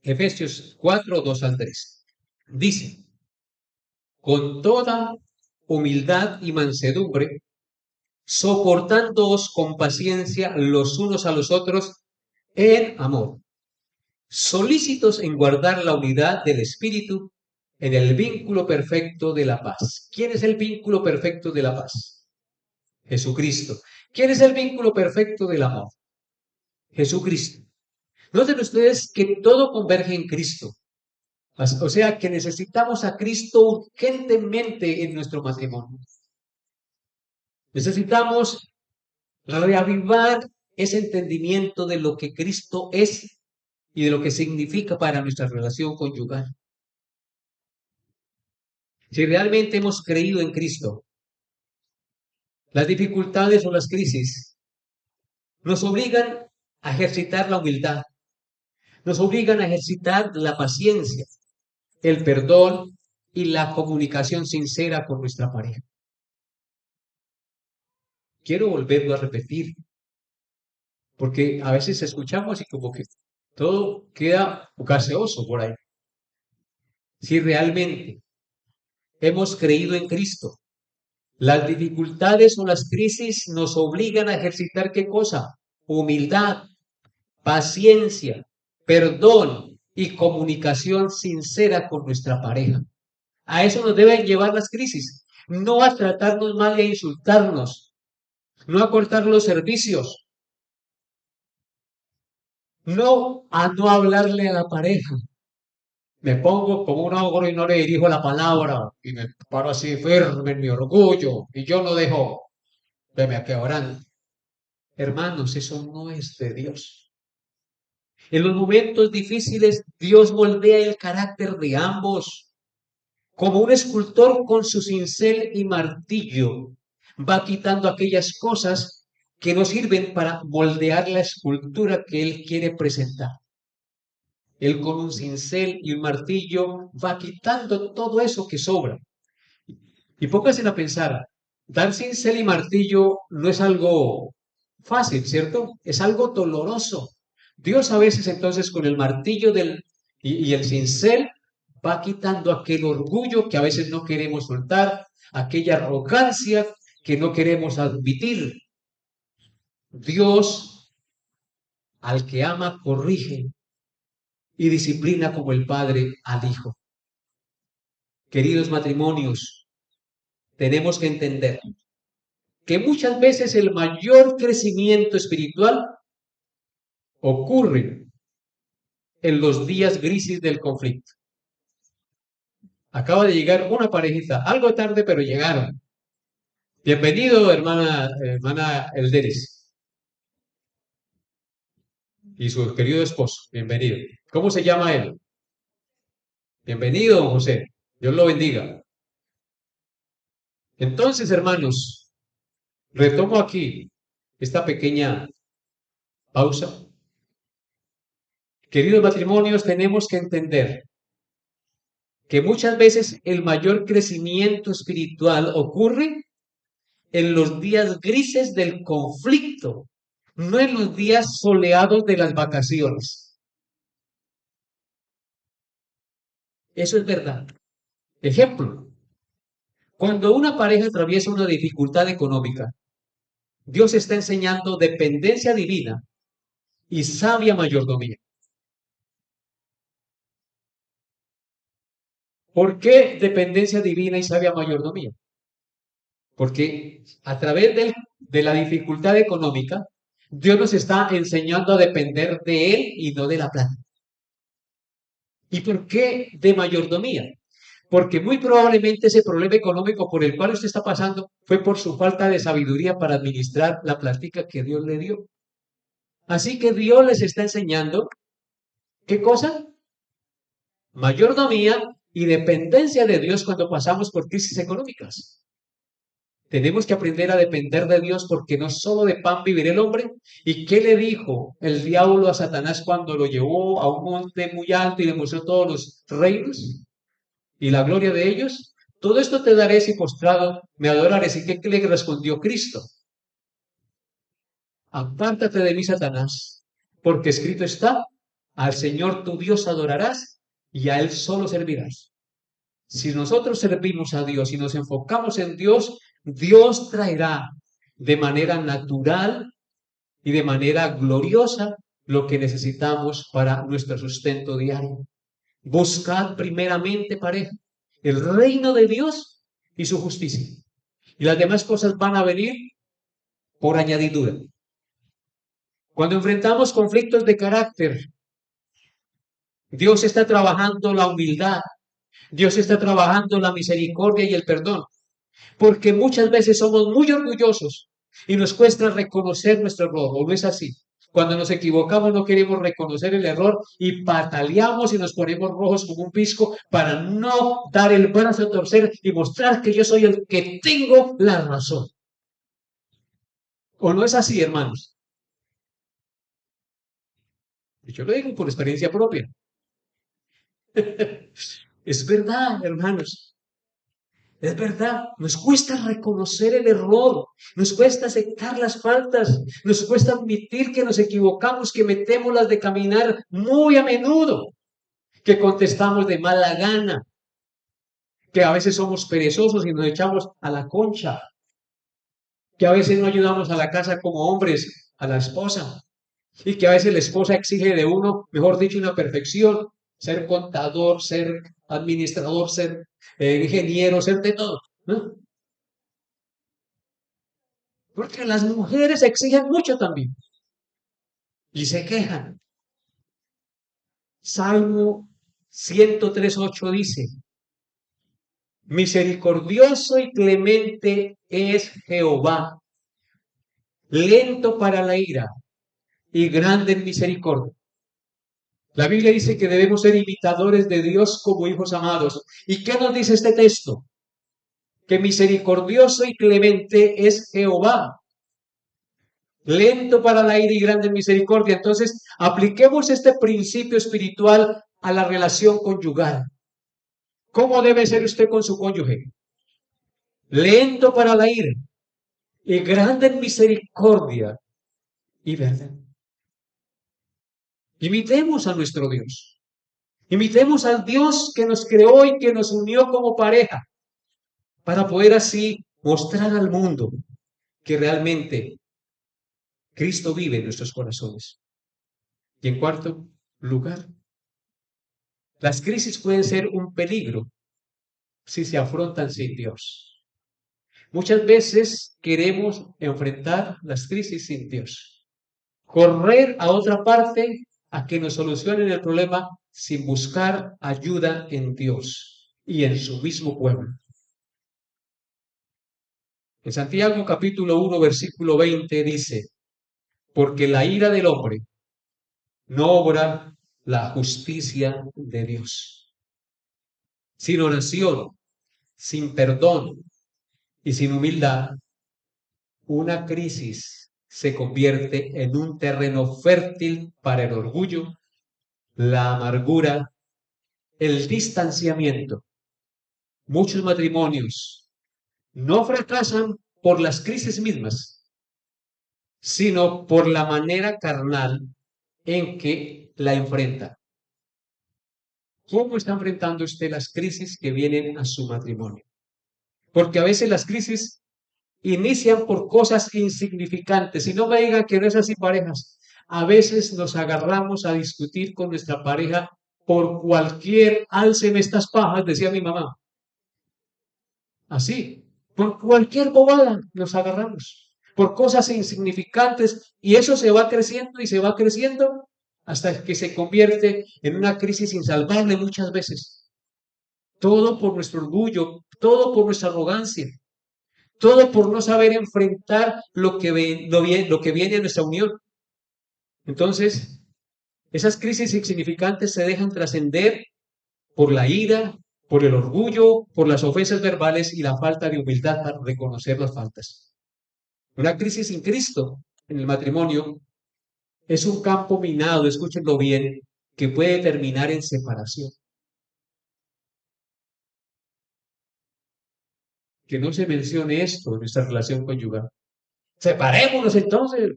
Efesios 4, 2 al 3. Dice, con toda humildad y mansedumbre, soportándoos con paciencia los unos a los otros en amor, solícitos en guardar la unidad del Espíritu en el vínculo perfecto de la paz. ¿Quién es el vínculo perfecto de la paz? Jesucristo. ¿Quién es el vínculo perfecto del amor? Jesucristo. Noten ustedes que todo converge en Cristo. O sea que necesitamos a Cristo urgentemente en nuestro matrimonio. Necesitamos reavivar ese entendimiento de lo que Cristo es y de lo que significa para nuestra relación conyugal. Si realmente hemos creído en Cristo, las dificultades o las crisis nos obligan a ejercitar la humildad, nos obligan a ejercitar la paciencia, el perdón y la comunicación sincera con nuestra pareja. Quiero volverlo a repetir, porque a veces escuchamos y como que todo queda gaseoso por ahí. Si realmente hemos creído en Cristo, las dificultades o las crisis nos obligan a ejercitar ¿qué cosa? Humildad, paciencia, perdón y comunicación sincera con nuestra pareja. A eso nos deben llevar las crisis, no a tratarnos mal y a insultarnos, no a cortar los servicios, no a no hablarle a la pareja. Me pongo como un ogro y no le dirijo la palabra y me paro así firme en mi orgullo y yo no dejo que me quebranten. Hermanos, eso no es de Dios. En los momentos difíciles, Dios moldea el carácter de ambos. Como un escultor con su cincel y martillo, va quitando aquellas cosas que no sirven para moldear la escultura que él quiere presentar. Él con un cincel y un martillo va quitando todo eso que sobra. Y pónganse a pensar, dar cincel y martillo no es algo fácil, ¿cierto? Es algo doloroso. Dios a veces entonces con el martillo y el cincel va quitando aquel orgullo que a veces no queremos soltar, aquella arrogancia que no queremos admitir. Dios, al que ama, corrige y disciplina como el Padre al Hijo. Queridos matrimonios, tenemos que entender que muchas veces el mayor crecimiento espiritual ocurre en los días grises del conflicto. Acaba de llegar una parejita, algo tarde, pero llegaron. Bienvenido, hermana Elderes, y su querido esposo. Bienvenido. ¿Cómo se llama él? Bienvenido, don José. Dios lo bendiga. Entonces, hermanos, retomo aquí esta pequeña pausa. Queridos matrimonios, tenemos que entender que muchas veces el mayor crecimiento espiritual ocurre en los días grises del conflicto, no en los días soleados de las vacaciones. Eso es verdad. Ejemplo, cuando una pareja atraviesa una dificultad económica, Dios está enseñando dependencia divina y sabia mayordomía. ¿Por qué dependencia divina y sabia mayordomía? Porque a través de la dificultad económica, Dios nos está enseñando a depender de Él y no de la plata. ¿Y por qué de mayordomía? Porque muy probablemente ese problema económico por el cual usted está pasando fue por su falta de sabiduría para administrar la plática que Dios le dio. Así que Dios les está enseñando, ¿qué cosa? Mayordomía y dependencia de Dios cuando pasamos por crisis económicas. Tenemos que aprender a depender de Dios porque no solo de pan vivirá el hombre. ¿Y qué le dijo el diablo a Satanás cuando lo llevó a un monte muy alto y le mostró todos los reinos y la gloria de ellos? Todo esto te daré si postrado me adorares. ¿Y qué le respondió Cristo? Apártate de mí, Satanás, porque escrito está, al Señor tu Dios adorarás y a Él solo servirás. Si nosotros servimos a Dios y nos enfocamos en Dios, Dios traerá de manera natural y de manera gloriosa lo que necesitamos para nuestro sustento diario. Buscad primeramente, pareja, el reino de Dios y su justicia. Y las demás cosas van a venir por añadidura. Cuando enfrentamos conflictos de carácter, Dios está trabajando la humildad, Dios está trabajando la misericordia y el perdón, porque muchas veces somos muy orgullosos y nos cuesta reconocer nuestro error, ¿o no es así? Cuando nos equivocamos no queremos reconocer el error y pataleamos y nos ponemos rojos como un pisco para no dar el brazo a torcer y mostrar que yo soy el que tengo la razón. ¿O no es así, hermanos? Yo lo digo por experiencia propia. Es verdad, hermanos. Es verdad, nos cuesta reconocer el error, nos cuesta aceptar las faltas, nos cuesta admitir que nos equivocamos, que metemos las de caminar muy a menudo, que contestamos de mala gana, que a veces somos perezosos y nos echamos a la concha, que a veces no ayudamos a la casa como hombres, a la esposa, y que a veces la esposa exige de uno, mejor dicho, una perfección, ser contador, ser administrador, ser ingeniero, ser de todo, ¿no? Porque las mujeres exigen mucho también y se quejan. Salmo 103:8 dice, misericordioso y clemente es Jehová, lento para la ira y grande en misericordia. La Biblia dice que debemos ser imitadores de Dios como hijos amados. ¿Y qué nos dice este texto? Que misericordioso y clemente es Jehová, lento para la ira y grande en misericordia. Entonces, apliquemos este principio espiritual a la relación conyugal. ¿Cómo debe ser usted con su cónyuge? Lento para la ira y grande en misericordia y verdad. Imitemos a nuestro Dios. Imitemos al Dios que nos creó y que nos unió como pareja para poder así mostrar al mundo que realmente Cristo vive en nuestros corazones. Y en cuarto lugar, las crisis pueden ser un peligro si se afrontan sin Dios. Muchas veces queremos enfrentar las crisis sin Dios, correr a otra parte a que nos solucionen el problema sin buscar ayuda en Dios y en su mismo pueblo. En Santiago capítulo 1 versículo 20 dice, porque la ira del hombre no obra la justicia de Dios. Sin oración, sin perdón y sin humildad, una crisis se convierte en un terreno fértil para el orgullo, la amargura, el distanciamiento. Muchos matrimonios no fracasan por las crisis mismas, sino por la manera carnal en que la enfrenta. ¿Cómo está enfrentando usted las crisis que vienen a su matrimonio? Porque a veces las crisis inician por cosas insignificantes. Y no me digan que no es así, parejas. A veces nos agarramos a discutir con nuestra pareja por cualquier, álceme estas pajas, decía mi mamá. Así, por cualquier bobada nos agarramos, por cosas insignificantes, y eso se va creciendo y se va creciendo hasta que se convierte en una crisis insalvable muchas veces. Todo por nuestro orgullo, todo por nuestra arrogancia, todo por no saber enfrentar lo que viene a nuestra unión. Entonces, esas crisis insignificantes se dejan trascender por la ira, por el orgullo, por las ofensas verbales y la falta de humildad para reconocer las faltas. Una crisis sin Cristo en el matrimonio es un campo minado, escúchenlo bien, que puede terminar en separación. Que no se mencione esto en nuestra relación conyugal. Separémonos entonces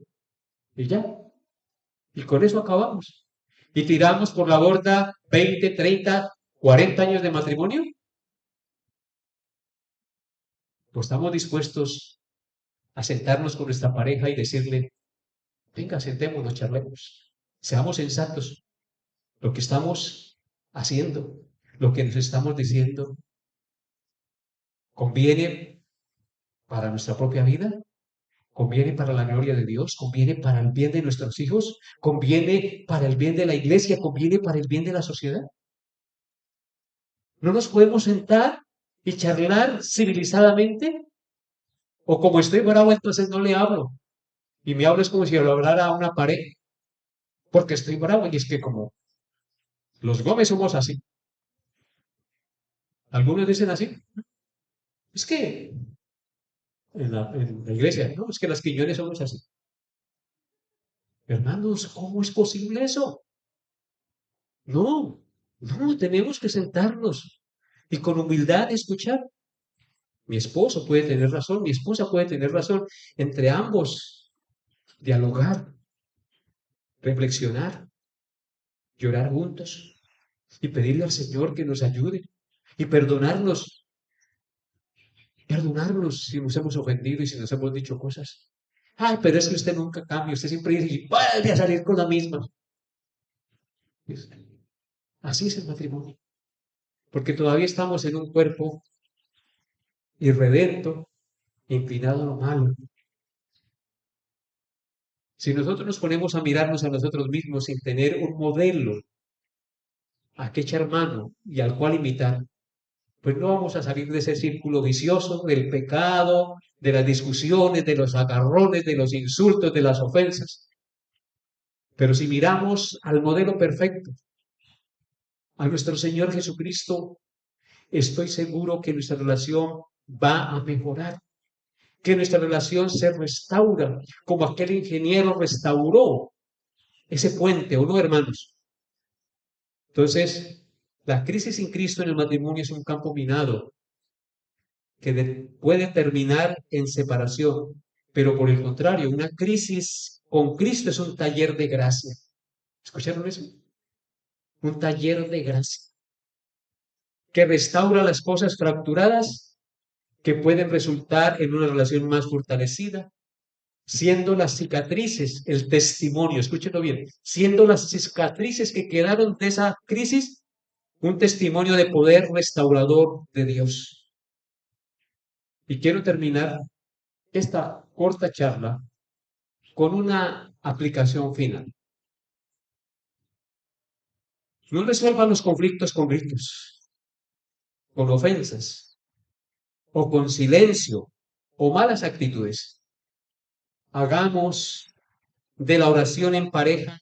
y ya. Y con eso acabamos. Y tiramos por la borda 20, 30, 40 años de matrimonio. Pues estamos dispuestos a sentarnos con nuestra pareja y decirle, venga, sentémonos, charlemos, seamos sensatos, lo que estamos haciendo, lo que nos estamos diciendo, ¿conviene para nuestra propia vida? ¿Conviene para la gloria de Dios? ¿Conviene para el bien de nuestros hijos? ¿Conviene para el bien de la iglesia? ¿Conviene para el bien de la sociedad? ¿No nos podemos sentar y charlar civilizadamente? ¿O como estoy bravo, entonces no le hablo? Y me hablo es como si le hablara a una pared, porque estoy bravo y es que como los Gómez somos así. Algunos dicen así. Es que en la iglesia, no, es que las Quiñones somos así. Hermanos, ¿cómo es posible eso? No, no, tenemos que sentarnos y con humildad escuchar. Mi esposo puede tener razón, mi esposa puede tener razón. Entre ambos, dialogar, reflexionar, llorar juntos y pedirle al Señor que nos ayude y perdonarnos si nos hemos ofendido y si nos hemos dicho cosas. Ay, pero es que usted nunca cambia, usted siempre dice y vuelve a salir con la misma. Así es el matrimonio, porque todavía estamos en un cuerpo irredento, inclinado a lo malo. Si nosotros nos ponemos a mirarnos a nosotros mismos sin tener un modelo a que echar mano y al cual imitar, pues no vamos a salir de ese círculo vicioso del pecado, de las discusiones, de los agarrones, de los insultos, de las ofensas. Pero si miramos al modelo perfecto, a nuestro Señor Jesucristo, estoy seguro que nuestra relación va a mejorar, que nuestra relación se restaura, como aquel ingeniero restauró ese puente, ¿o no, hermanos? Entonces, la crisis sin Cristo en el matrimonio es un campo minado que puede terminar en separación, pero por el contrario, una crisis con Cristo es un taller de gracia. ¿Escucharon eso? Un taller de gracia que restaura las cosas fracturadas que pueden resultar en una relación más fortalecida, siendo las cicatrices el testimonio, escúchenlo bien, siendo las cicatrices que quedaron de esa crisis un testimonio de poder restaurador de Dios. Y quiero terminar esta corta charla con una aplicación final. No resuelvan los conflictos con gritos, con ofensas, o con silencio, o malas actitudes. Hagamos de la oración en pareja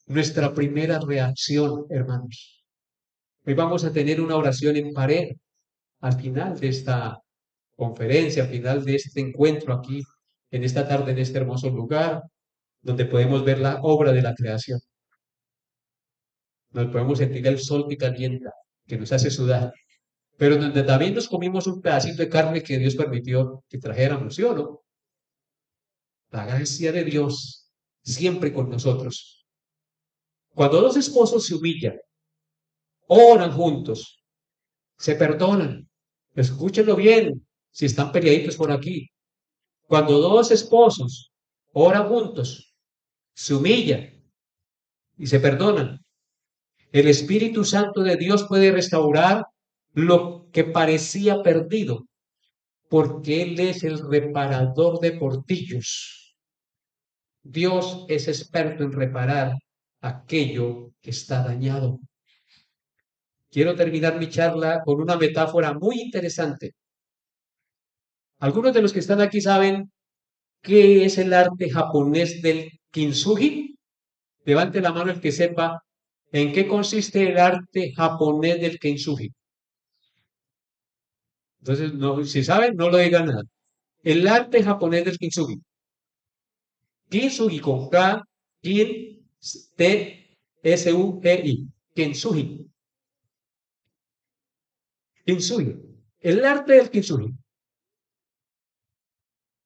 nuestra primera reacción, hermanos. Hoy vamos a tener una oración en pareja al final de esta conferencia, al final de este encuentro aquí, en esta tarde, en este hermoso lugar, donde podemos ver la obra de la creación. Nos podemos sentir el sol que calienta, que nos hace sudar, pero donde también nos comimos un pedacito de carne que Dios permitió que trajéramos, ¿sí o no? La gracia de Dios siempre con nosotros. Cuando dos esposos se humillan, oran juntos, se perdonan, escúchenlo bien, si están peleaditos por aquí. Cuando dos esposos oran juntos, se humillan y se perdonan, el Espíritu Santo de Dios puede restaurar lo que parecía perdido, porque Él es el reparador de portillos. Dios es experto en reparar aquello que está dañado. Quiero terminar mi charla con una metáfora muy interesante. Algunos de los que están aquí saben qué es el arte japonés del kintsugi. Levante la mano el que sepa en qué consiste el arte japonés del kintsugi. Entonces, no, si saben, no lo digan nada. El arte japonés del kintsugi. Kintsugi con K, kin, T, S-U-G-I. Kintsugi. Kintsugi. El arte del kintsugi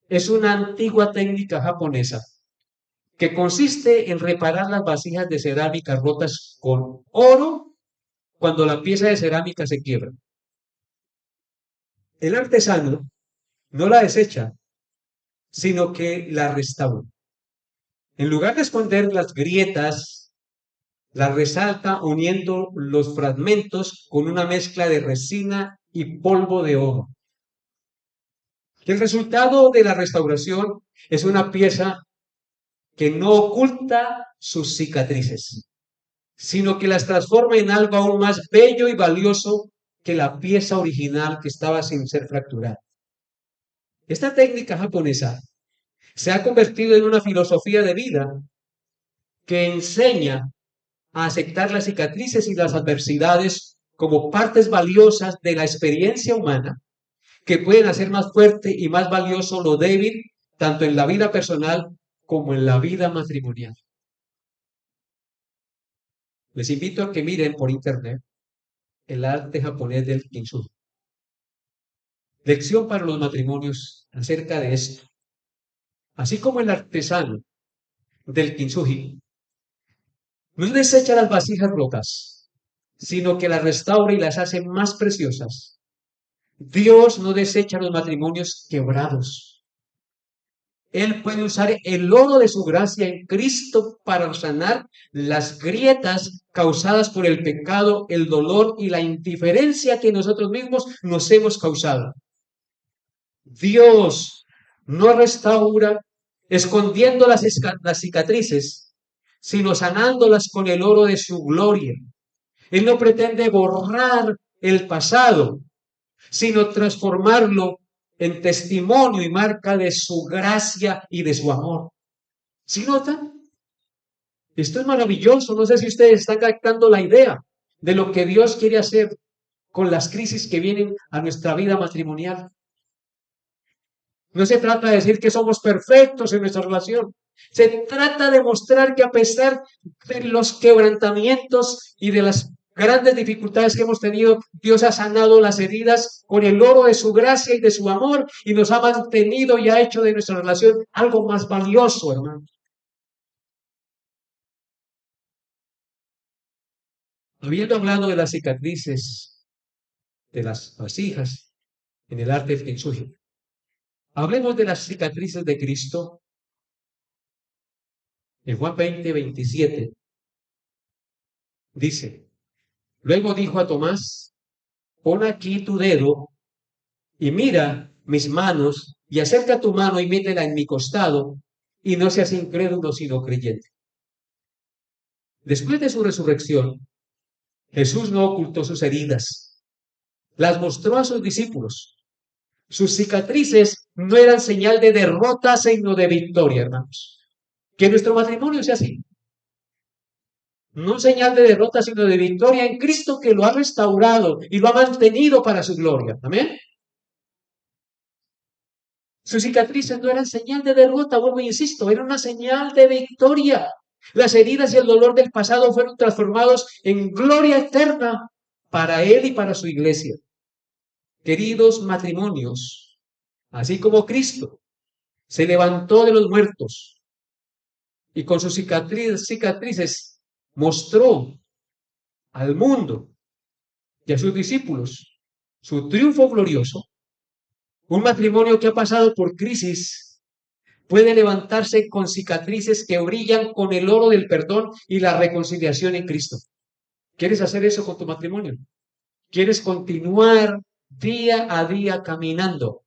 es una antigua técnica japonesa que consiste en reparar las vasijas de cerámica rotas con oro cuando la pieza de cerámica se quiebra. El artesano no la desecha, sino que la restaura. En lugar de esconder las grietas, la resalta uniendo los fragmentos con una mezcla de resina y polvo de oro. El resultado de la restauración es una pieza que no oculta sus cicatrices, sino que las transforma en algo aún más bello y valioso que la pieza original que estaba sin ser fracturada. Esta técnica japonesa se ha convertido en una filosofía de vida que enseña a aceptar las cicatrices y las adversidades como partes valiosas de la experiencia humana que pueden hacer más fuerte y más valioso lo débil, tanto en la vida personal como en la vida matrimonial. Les invito a que miren por internet el arte japonés del kintsugi. Lección para los matrimonios acerca de esto. Así como el artesano del kintsugi no desecha las vasijas rotas, sino que las restaura y las hace más preciosas. Dios no desecha los matrimonios quebrados. Él puede usar el oro de su gracia en Cristo para sanar las grietas causadas por el pecado, el dolor y la indiferencia que nosotros mismos nos hemos causado. Dios no restaura escondiendo las cicatrices, sino sanándolas con el oro de su gloria. Él no pretende borrar el pasado, sino transformarlo en testimonio y marca de su gracia y de su amor. ¿Sí notan? Esto es maravilloso. No sé si ustedes están captando la idea de lo que Dios quiere hacer con las crisis que vienen a nuestra vida matrimonial. No se trata de decir que somos perfectos en nuestra relación. Se trata de mostrar que a pesar de los quebrantamientos y de las grandes dificultades que hemos tenido, Dios ha sanado las heridas con el oro de su gracia y de su amor y nos ha mantenido y ha hecho de nuestra relación algo más valioso, hermano. Habiendo hablado de las cicatrices de las vasijas en el arte del kintsugi, hablemos de las cicatrices de Cristo. En Juan 20:27 dice: luego dijo a Tomás, pon aquí tu dedo y mira mis manos y acerca tu mano y métela en mi costado y no seas incrédulo sino creyente. Después de su resurrección, Jesús no ocultó sus heridas, las mostró a sus discípulos. Sus cicatrices no eran señal de derrota, sino de victoria, hermanos. Que nuestro matrimonio sea así. No señal de derrota, sino de victoria en Cristo, que lo ha restaurado y lo ha mantenido para su gloria. Amén. Sus cicatrices no eran señal de derrota, vuelvo e insisto, era una señal de victoria. Las heridas y el dolor del pasado fueron transformados en gloria eterna para él y para su iglesia. Queridos matrimonios, así como Cristo se levantó de los muertos y con sus cicatrices mostró al mundo y a sus discípulos su triunfo glorioso, un matrimonio que ha pasado por crisis puede levantarse con cicatrices que brillan con el oro del perdón y la reconciliación en Cristo. ¿Quieres hacer eso con tu matrimonio? ¿Quieres continuar día a día caminando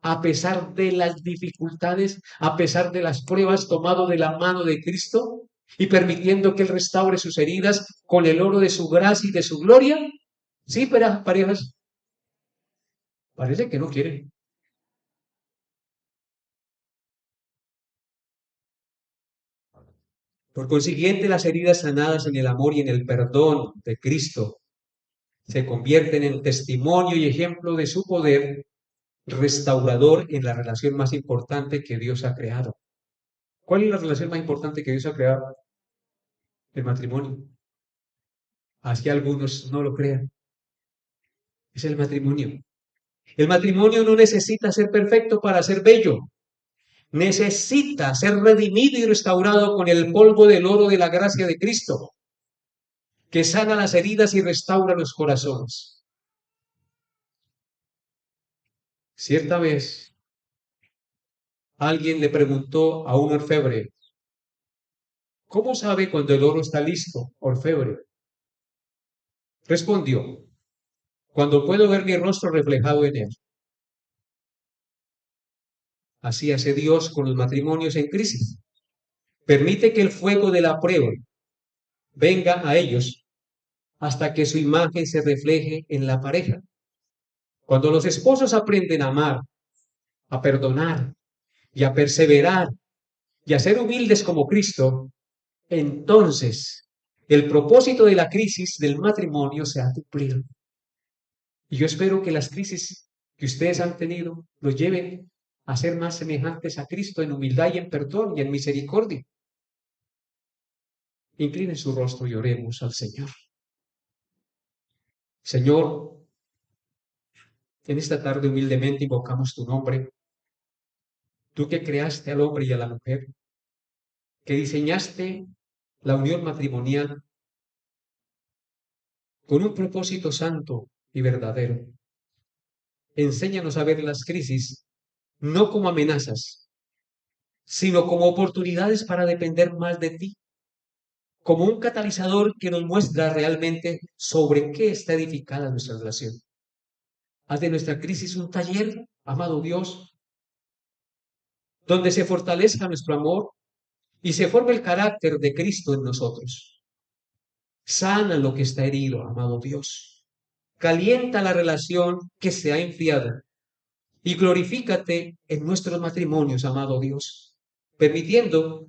a pesar de las dificultades, a pesar de las pruebas, tomado de la mano de Cristo y permitiendo que Él restaure sus heridas con el oro de su gracia y de su gloria? Sí, pero parejas, parece que no quieren. Por consiguiente, las heridas sanadas en el amor y en el perdón de Cristo se convierten en testimonio y ejemplo de su poder restaurador en la relación más importante que Dios ha creado. ¿Cuál es la relación más importante que Dios ha creado? El matrimonio. Así algunos no lo crean. Es el matrimonio. El matrimonio no necesita ser perfecto para ser bello. Necesita ser redimido y restaurado con el polvo del oro de la gracia de Cristo, que sana las heridas y restaura los corazones. Cierta vez, Alguien le preguntó a un orfebre: ¿cómo sabe cuando el oro está listo, orfebre? Respondió: cuando puedo ver mi rostro reflejado en él. Así hace Dios con los matrimonios en crisis. Permite que el fuego de la prueba venga a ellos hasta que su imagen se refleje en la pareja. Cuando los esposos aprenden a amar, a perdonar y a perseverar y a ser humildes como Cristo, entonces el propósito de la crisis del matrimonio se ha cumplido. Y yo espero que las crisis que ustedes han tenido los lleven a ser más semejantes a Cristo en humildad y en perdón y en misericordia. Inclinen su rostro y oremos al Señor. Señor, en esta tarde humildemente invocamos tu nombre, tú que creaste al hombre y a la mujer, que diseñaste la unión matrimonial con un propósito santo y verdadero. Enséñanos a ver las crisis no como amenazas, sino como oportunidades para depender más de ti, como un catalizador que nos muestra realmente sobre qué está edificada nuestra relación. Haz de nuestra crisis un taller, amado Dios, donde se fortalezca nuestro amor y se forme el carácter de Cristo en nosotros. Sana lo que está herido, amado Dios. Calienta la relación que se ha enfriado y glorifícate en nuestros matrimonios, amado Dios, permitiendo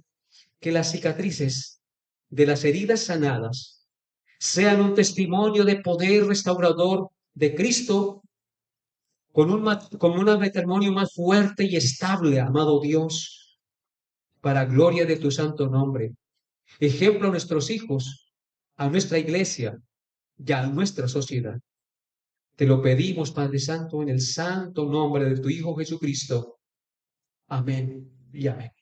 que las cicatrices de las heridas sanadas sean un testimonio de poder restaurador de Cristo con un matrimonio más fuerte y estable, amado Dios, para gloria de tu santo nombre. Ejemplo a nuestros hijos, a nuestra iglesia y a nuestra sociedad. Te lo pedimos, Padre Santo, en el santo nombre de tu Hijo Jesucristo. Amén y amén.